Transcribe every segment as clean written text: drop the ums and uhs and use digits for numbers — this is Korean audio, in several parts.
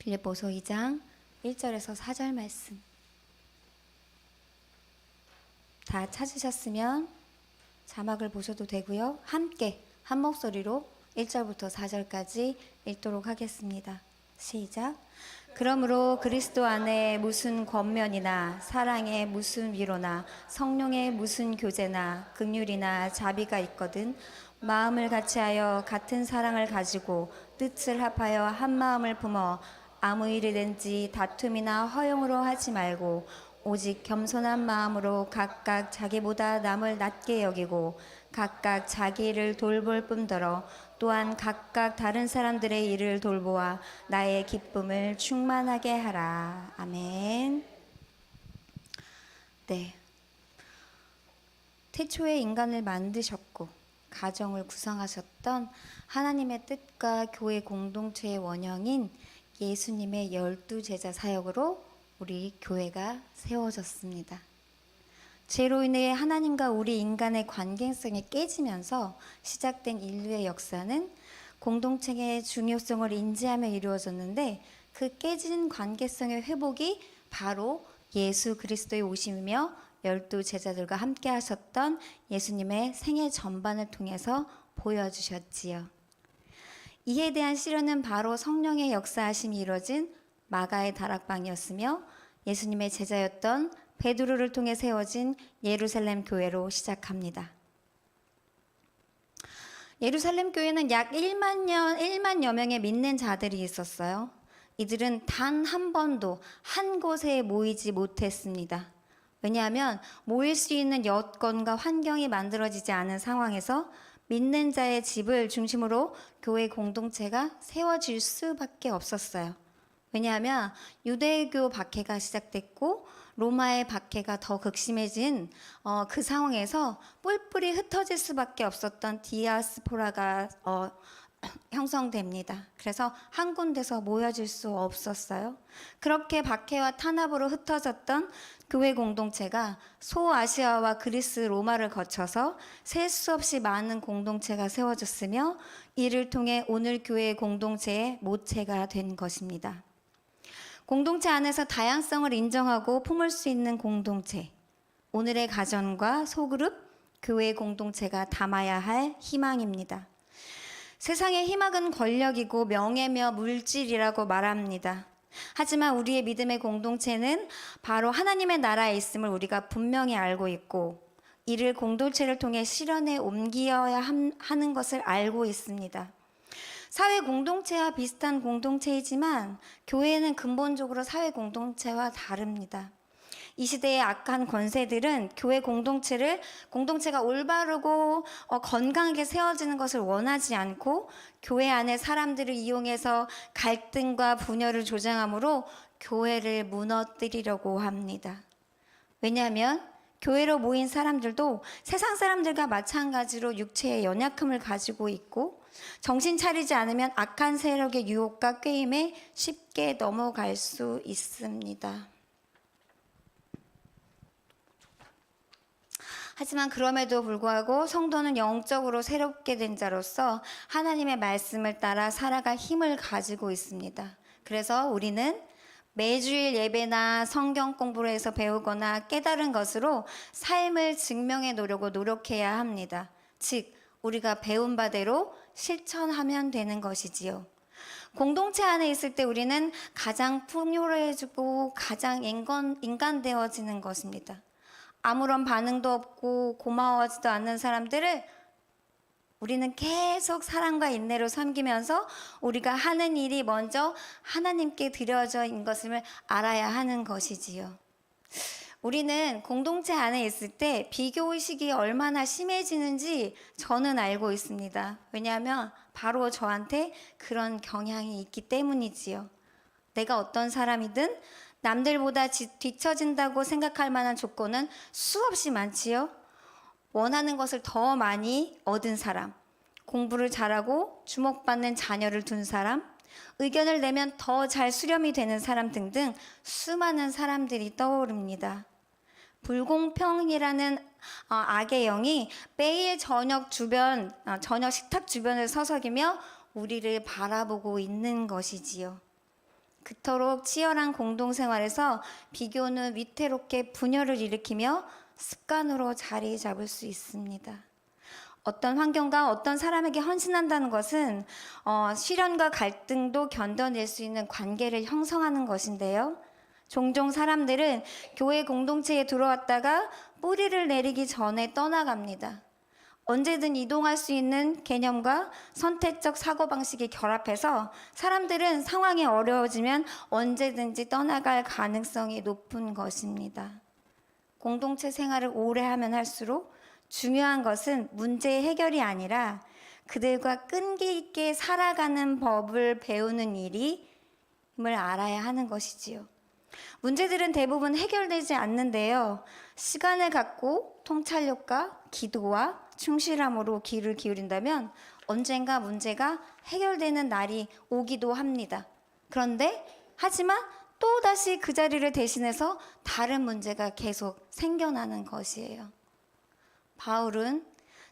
빌립보서 2장 1절에서 4절 말씀. 다 찾으셨으면 자막을 보셔도 되고요. 함께 한 목소리로 1절부터 4절까지 읽도록 하겠습니다. 시작. 그러므로 그리스도 안에 무슨 권면이나 사랑에 무슨 위로나 성령의 무슨 교제나 긍휼이나 자비가 있거든 마음을 같이하여 같은 사랑을 가지고 뜻을 합하여 한 마음을 품어 아무 일이든지 다툼이나 허용으로 하지 말고 오직 겸손한 마음으로 각각 자기보다 남을 낮게 여기고 각각 자기 일을 돌볼 뿐더러 또한 각각 다른 사람들의 일을 돌보아 나의 기쁨을 충만하게 하라. 아멘. 네. 태초에 인간을 만드셨고 가정을 구성하셨던 하나님의 뜻과 교회 공동체의 원형인 예수님의 12제자 사역으로 우리 교회가 세워졌습니다. 죄로 인해 하나님과 우리 인간의 관계성이 깨지면서 시작된 인류의 역사는 공동체의 중요성을 인지하며 이루어졌는데 그 깨진 관계성의 회복이 바로 예수 그리스도의 오심이며 12제자들과 함께 하셨던 예수님의 생애 전반을 통해서 보여주셨지요. 이에 대한 실현은 바로 성령의 역사하심이 이루어진 마가의 다락방이었으며 예수님의 제자였던 베드로를 통해 세워진 예루살렘 교회로 시작합니다. 예루살렘 교회는 약 1만여 명의 믿는 자들이 있었어요. 이들은 단 한 번도 한 곳에 모이지 못했습니다. 왜냐하면 모일 수 있는 여건과 환경이 만들어지지 않은 상황에서 믿는 자의 집을 중심으로 교회 공동체가 세워질 수밖에 없었어요. 왜냐하면 유대교 박해가 시작됐고 로마의 박해가 더 극심해진 그 상황에서 뿔뿔이 흩어질 수밖에 없었던 디아스포라가 형성됩니다. 그래서 한 군데서 모여질 수 없었어요. 그렇게 박해와 탄압으로 흩어졌던 교회 공동체가 소아시아와 그리스 로마를 거쳐서 셀 수 없이 많은 공동체가 세워졌으며 이를 통해 오늘 교회 공동체의 모체가 된 것입니다. 공동체 안에서 다양성을 인정하고 품을 수 있는 공동체, 오늘의 가정과 소그룹, 교회 공동체가 담아야 할 희망입니다. 세상의 희망은 권력이고 명예며 물질이라고 말합니다. 하지만 우리의 믿음의 공동체는 바로 하나님의 나라에 있음을 우리가 분명히 알고 있고 이를 공동체를 통해 실현에 옮겨야 하는 것을 알고 있습니다. 사회 공동체와 비슷한 공동체이지만 교회는 근본적으로 사회 공동체와 다릅니다. 이 시대의 악한 권세들은 교회 공동체가 올바르고 건강하게 세워지는 것을 원하지 않고 교회 안에 사람들을 이용해서 갈등과 분열을 조장하므로 교회를 무너뜨리려고 합니다. 왜냐하면 교회로 모인 사람들도 세상 사람들과 마찬가지로 육체의 연약함을 가지고 있고 정신 차리지 않으면 악한 세력의 유혹과 꾀임에 쉽게 넘어갈 수 있습니다. 하지만 그럼에도 불구하고 성도는 영적으로 새롭게 된 자로서 하나님의 말씀을 따라 살아갈 힘을 가지고 있습니다. 그래서 우리는 매주일 예배나 성경 공부를 해서 배우거나 깨달은 것으로 삶을 증명해 노력해야 합니다. 즉, 우리가 배운 바대로 실천하면 되는 것이지요. 공동체 안에 있을 때 우리는 가장 풍요로워지고 가장 인간되어지는 것입니다. 아무런 반응도 없고 고마워하지도 않는 사람들을 우리는 계속 사랑과 인내로 섬기면서 우리가 하는 일이 먼저 하나님께 드려져인 것을 알아야 하는 것이지요. 우리는 공동체 안에 있을 때 비교의식이 얼마나 심해지는지 저는 알고 있습니다. 왜냐하면 바로 저한테 그런 경향이 있기 때문이지요. 내가 어떤 사람이든 남들보다 뒤처진다고 생각할 만한 조건은 수없이 많지요. 원하는 것을 더 많이 얻은 사람, 공부를 잘하고 주목받는 자녀를 둔 사람, 의견을 내면 더 잘 수렴이 되는 사람 등등 수많은 사람들이 떠오릅니다. 불공평이라는 악의 영이 매일 저녁 식탁 주변을 서성이며 우리를 바라보고 있는 것이지요. 그토록 치열한 공동생활에서 비교는 위태롭게 분열을 일으키며 습관으로 자리 잡을 수 있습니다. 어떤 환경과 어떤 사람에게 헌신한다는 것은 시련과 갈등도 견뎌낼 수 있는 관계를 형성하는 것인데요. 종종 사람들은 교회 공동체에 들어왔다가 뿌리를 내리기 전에 떠나갑니다. 언제든 이동할 수 있는 개념과 선택적 사고방식이 결합해서 사람들은 상황이 어려워지면 언제든지 떠나갈 가능성이 높은 것입니다. 공동체 생활을 오래 하면 할수록 중요한 것은 문제의 해결이 아니라 그들과 끈기 있게 살아가는 법을 배우는 일임을 알아야 하는 것이지요. 문제들은 대부분 해결되지 않는데요. 시간을 갖고 통찰력과 기도와 충실함으로 귀를 기울인다면 언젠가 문제가 해결되는 날이 오기도 합니다. 그런데 하지만 또다시 그 자리를 대신해서 다른 문제가 계속 생겨나는 것이에요. 바울은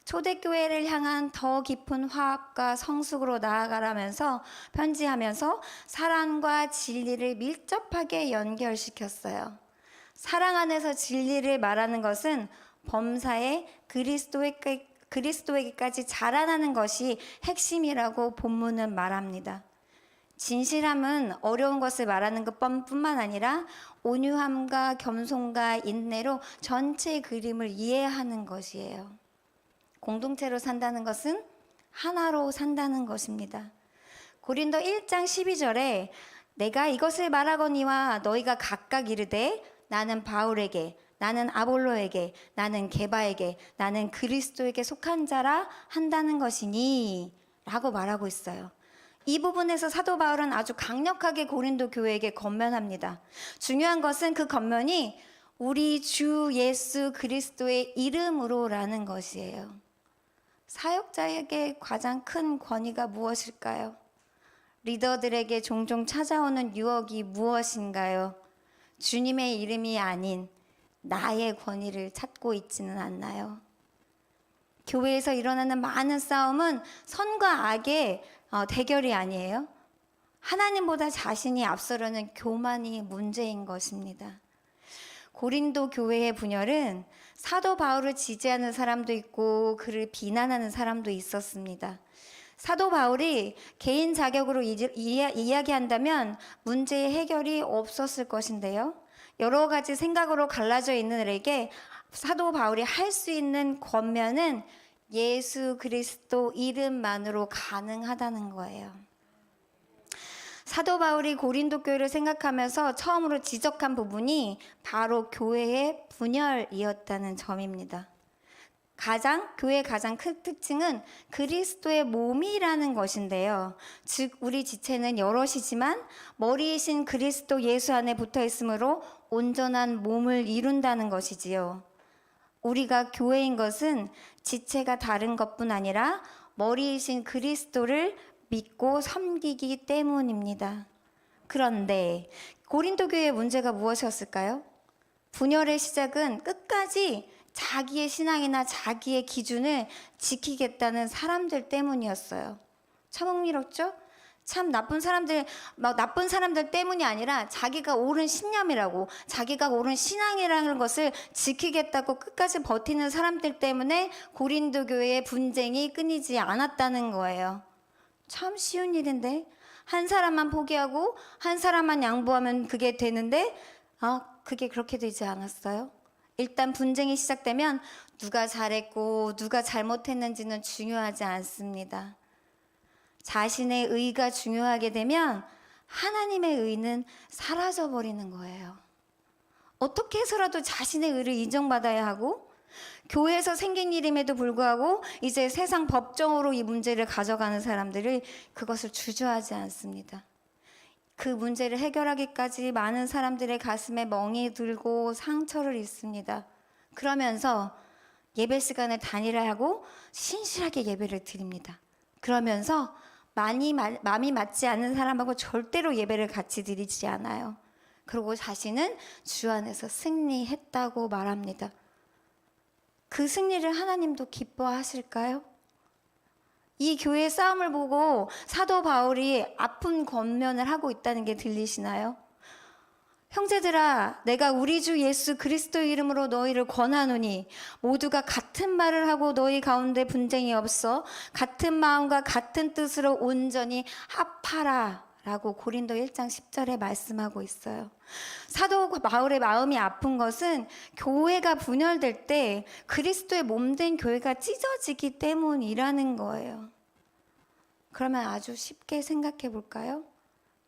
초대교회를 향한 더 깊은 화합과 성숙으로 나아가라면서 편지하면서 사랑과 진리를 밀접하게 연결시켰어요. 사랑 안에서 진리를 말하는 것은 범사에 그리스도에게까지 자라나는 것이 핵심이라고 본문은 말합니다. 진실함은 어려운 것을 말하는 것뿐만 아니라 온유함과 겸손과 인내로 전체 그림을 이해하는 것이에요. 공동체로 산다는 것은 하나로 산다는 것입니다. 고린도 1장 12절에 내가 이것을 말하거니와 너희가 각각 이르되 나는 바울에게 나는 아볼로에게 나는 게바에게 나는 그리스도에게 속한 자라 한다는 것이니 라고 말하고 있어요. 이 부분에서 사도 바울은 아주 강력하게 고린도 교회에게 권면합니다. 중요한 것은 그 권면이 우리 주 예수 그리스도의 이름으로라는 것이에요. 사역자에게 가장 큰 권위가 무엇일까요? 리더들에게 종종 찾아오는 유혹이 무엇인가요? 주님의 이름이 아닌 나의 권위를 찾고 있지는 않나요? 교회에서 일어나는 많은 싸움은 선과 악의 대결이 아니에요. 하나님보다 자신이 앞서려는 교만이 문제인 것입니다. 고린도 교회의 분열은 사도 바울을 지지하는 사람도 있고 그를 비난하는 사람도 있었습니다. 사도 바울이 개인 자격으로 이야기한다면 문제의 해결이 없었을 것인데요. 여러 가지 생각으로 갈라져 있는 이들에게 사도 바울이 할 수 있는 권면은 예수 그리스도 이름만으로 가능하다는 거예요. 사도 바울이 고린도 교회를 생각하면서 처음으로 지적한 부분이 바로 교회의 분열이었다는 점입니다. 교회의 가장 큰 특징은 그리스도의 몸이라는 것인데요. 즉 우리 지체는 여럿이지만 머리이신 그리스도 예수 안에 붙어 있으므로 온전한 몸을 이룬다는 것이지요. 우리가 교회인 것은 지체가 다른 것뿐 아니라 머리이신 그리스도를 믿고 섬기기 때문입니다. 그런데 고린도 교회의 문제가 무엇이었을까요? 분열의 시작은 끝까지 자기의 신앙이나 자기의 기준을 지키겠다는 사람들 때문이었어요. 참 흥미롭죠? 참 나쁜 사람들 때문이 아니라 자기가 옳은 신념이라고, 자기가 옳은 신앙이라는 것을 지키겠다고 끝까지 버티는 사람들 때문에 고린도 교회의 분쟁이 끊이지 않았다는 거예요. 참 쉬운 일인데 한 사람만 포기하고 한 사람만 양보하면 그게 되는데 그게 그렇게 되지 않았어요. 일단 분쟁이 시작되면 누가 잘했고 누가 잘못했는지는 중요하지 않습니다. 자신의 의가 중요하게 되면 하나님의 의는 사라져 버리는 거예요. 어떻게 해서라도 자신의 의를 인정받아야 하고 교회에서 생긴 일임에도 불구하고 이제 세상 법정으로 이 문제를 가져가는 사람들이 그것을 주저하지 않습니다. 그 문제를 해결하기까지 많은 사람들의 가슴에 멍이 들고 상처를 입습니다. 그러면서 예배 시간에 단일화하고 신실하게 예배를 드립니다. 그러면서 마음이 맞지 않는 사람하고 절대로 예배를 같이 드리지 않아요. 그리고 자신은 주 안에서 승리했다고 말합니다. 그 승리를 하나님도 기뻐하실까요? 이 교회의 싸움을 보고 사도 바울이 아픈 권면을 하고 있다는 게 들리시나요? 형제들아, 내가 우리 주 예수 그리스도의 이름으로 너희를 권하노니 모두가 같은 말을 하고 너희 가운데 분쟁이 없어 같은 마음과 같은 뜻으로 온전히 합하라 라고 고린도 1장 10절에 말씀하고 있어요. 사도 바울의 마음이 아픈 것은 교회가 분열될 때 그리스도의 몸된 교회가 찢어지기 때문이라는 거예요. 그러면 아주 쉽게 생각해 볼까요?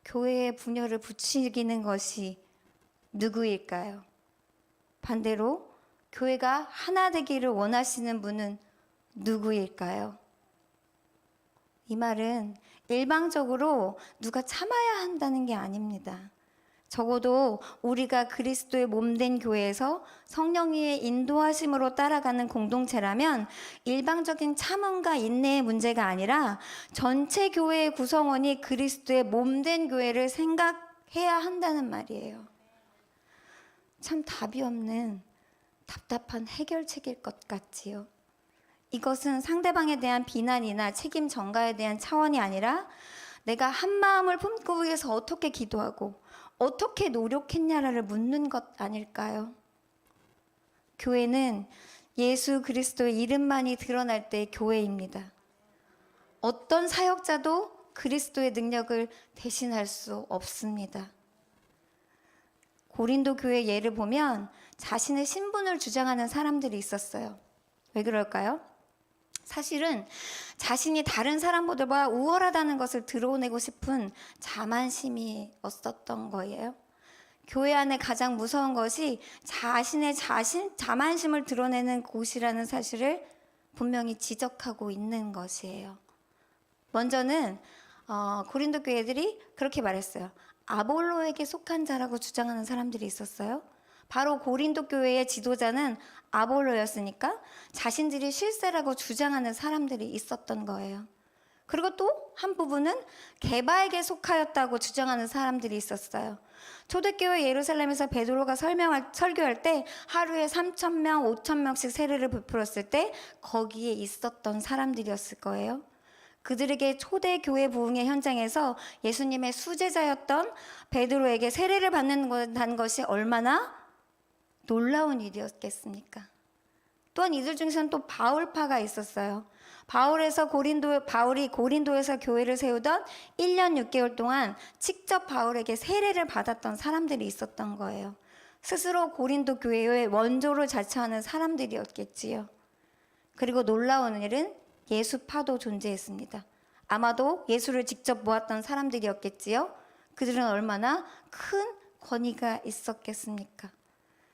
교회의 분열을 부추기는 것이 누구일까요? 반대로 교회가 하나 되기를 원하시는 분은 누구일까요? 이 말은 일방적으로 누가 참아야 한다는 게 아닙니다. 적어도 우리가 그리스도의 몸된 교회에서 성령의 인도하심으로 따라가는 공동체라면 일방적인 참음과 인내의 문제가 아니라 전체 교회의 구성원이 그리스도의 몸된 교회를 생각해야 한다는 말이에요. 참 답이 없는 답답한 해결책일 것 같지요. 이것은 상대방에 대한 비난이나 책임 전가에 대한 차원이 아니라 내가 한 마음을 품고 위해서 어떻게 기도하고 어떻게 노력했냐를 묻는 것 아닐까요? 교회는 예수 그리스도의 이름만이 드러날 때 교회입니다. 어떤 사역자도 그리스도의 능력을 대신할 수 없습니다. 고린도 교회 예를 보면 자신의 신분을 주장하는 사람들이 있었어요. 왜 그럴까요? 사실은 자신이 다른 사람보다 우월하다는 것을 드러내고 싶은 자만심이 없었던 거예요. 교회 안에 가장 무서운 것이 자신의 자만심을 드러내는 곳이라는 사실을 분명히 지적하고 있는 것이에요. 먼저는 고린도 교회들이 그렇게 말했어요. 아볼로에게 속한 자라고 주장하는 사람들이 있었어요. 바로 고린도 교회의 지도자는 아볼로였으니까 자신들이 실세라고 주장하는 사람들이 있었던 거예요. 그리고 또 한 부분은 게바에게 속하였다고 주장하는 사람들이 있었어요. 초대교회 예루살렘에서 베드로가 설교할 때 하루에 3,000명, 5,000명씩 세례를 베풀었을 때 거기에 있었던 사람들이었을 거예요. 그들에게 초대교회 부흥의 현장에서 예수님의 수제자였던 베드로에게 세례를 받는다는 것이 얼마나 놀라운 일이었겠습니까? 또한 이들 중에서는 또 바울파가 있었어요. 바울이 고린도에서 교회를 세우던 1년 6개월 동안 직접 바울에게 세례를 받았던 사람들이 있었던 거예요. 스스로 고린도 교회의 원조를 자처하는 사람들이었겠지요. 그리고 놀라운 일은 예수파도 존재했습니다. 아마도 예수를 직접 모았던 사람들이었겠지요. 그들은 얼마나 큰 권위가 있었겠습니까?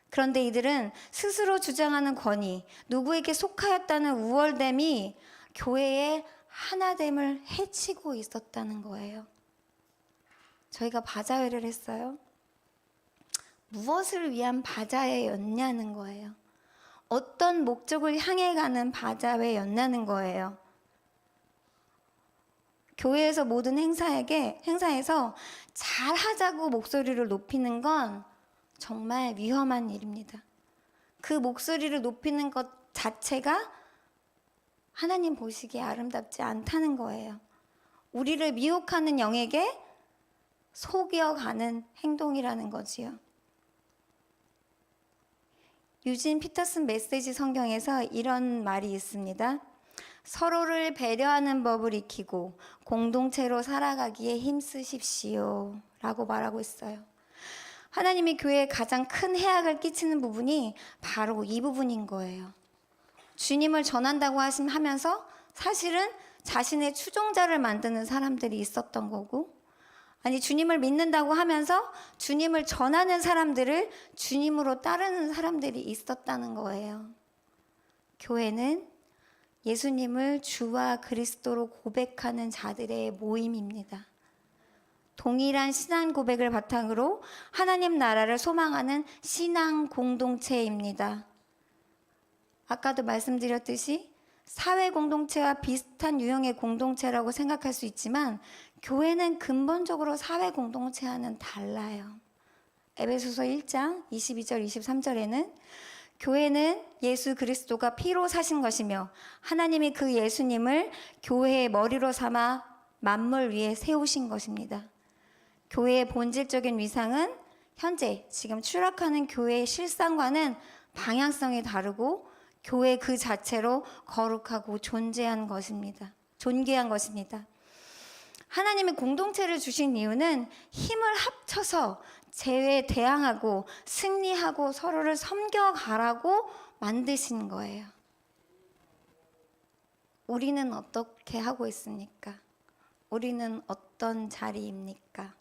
그런데 이들은 스스로 주장하는 권위, 누구에게 속하였다는 우월됨이 교회의 하나됨을 해치고 있었다는 거예요. 저희가 바자회를 했어요. 무엇을 위한 바자회였냐는 거예요. 어떤 목적을 향해 가는 바자회였냐는 거예요. 교회에서 모든 행사에서 잘하자고 목소리를 높이는 건 정말 위험한 일입니다. 그 목소리를 높이는 것 자체가 하나님 보시기에 아름답지 않다는 거예요. 우리를 미혹하는 영에게 속여가는 행동이라는 거지요. 유진 피터슨 메시지 성경에서 이런 말이 있습니다. 서로를 배려하는 법을 익히고 공동체로 살아가기에 힘쓰십시오 라고 말하고 있어요. 하나님이 교회에 가장 큰 해악을 끼치는 부분이 바로 이 부분인 거예요. 주님을 전한다고 하면서 사실은 자신의 추종자를 만드는 사람들이 있었던 거고, 아니 주님을 믿는다고 하면서 주님을 전하는 사람들을 주님으로 따르는 사람들이 있었다는 거예요. 교회는 예수님을 주와 그리스도로 고백하는 자들의 모임입니다. 동일한 신앙 고백을 바탕으로 하나님 나라를 소망하는 신앙 공동체입니다. 아까도 말씀드렸듯이 사회 공동체와 비슷한 유형의 공동체라고 생각할 수 있지만 교회는 근본적으로 사회 공동체와는 달라요. 에베소서 1장 22절 23절에는 교회는 예수 그리스도가 피로 사신 것이며 하나님이 그 예수님을 교회의 머리로 삼아 만물 위에 세우신 것입니다. 교회의 본질적인 위상은 현재 지금 추락하는 교회의 실상과는 방향성이 다르고 교회 그 자체로 거룩하고 존귀한 것입니다. 하나님이 공동체를 주신 이유는 힘을 합쳐서 재회에 대항하고 승리하고 서로를 섬겨가라고 만드신 거예요. 우리는 어떻게 하고 있습니까? 우리는 어떤 자리입니까?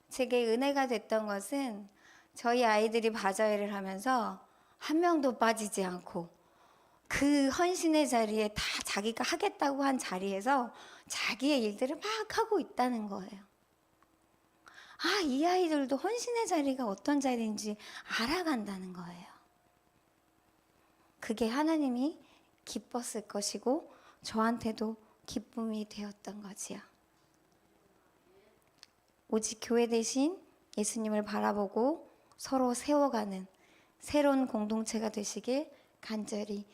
제게 은혜가 됐던 것은 저희 아이들이 바자회를 하면서 한 명도 빠지지 않고 그 헌신의 자리에 다 자기가 하겠다고 한 자리에서 자기의 일들을 막 하고 있다는 거예요. 아, 이 아이들도 헌신의 자리가 어떤 자리인지 알아간다는 거예요. 그게 하나님이 기뻤을 것이고 저한테도 기쁨이 되었던 거지요. 오직 교회 대신 예수님을 바라보고 서로 세워가는 새로운 공동체가 되시길 간절히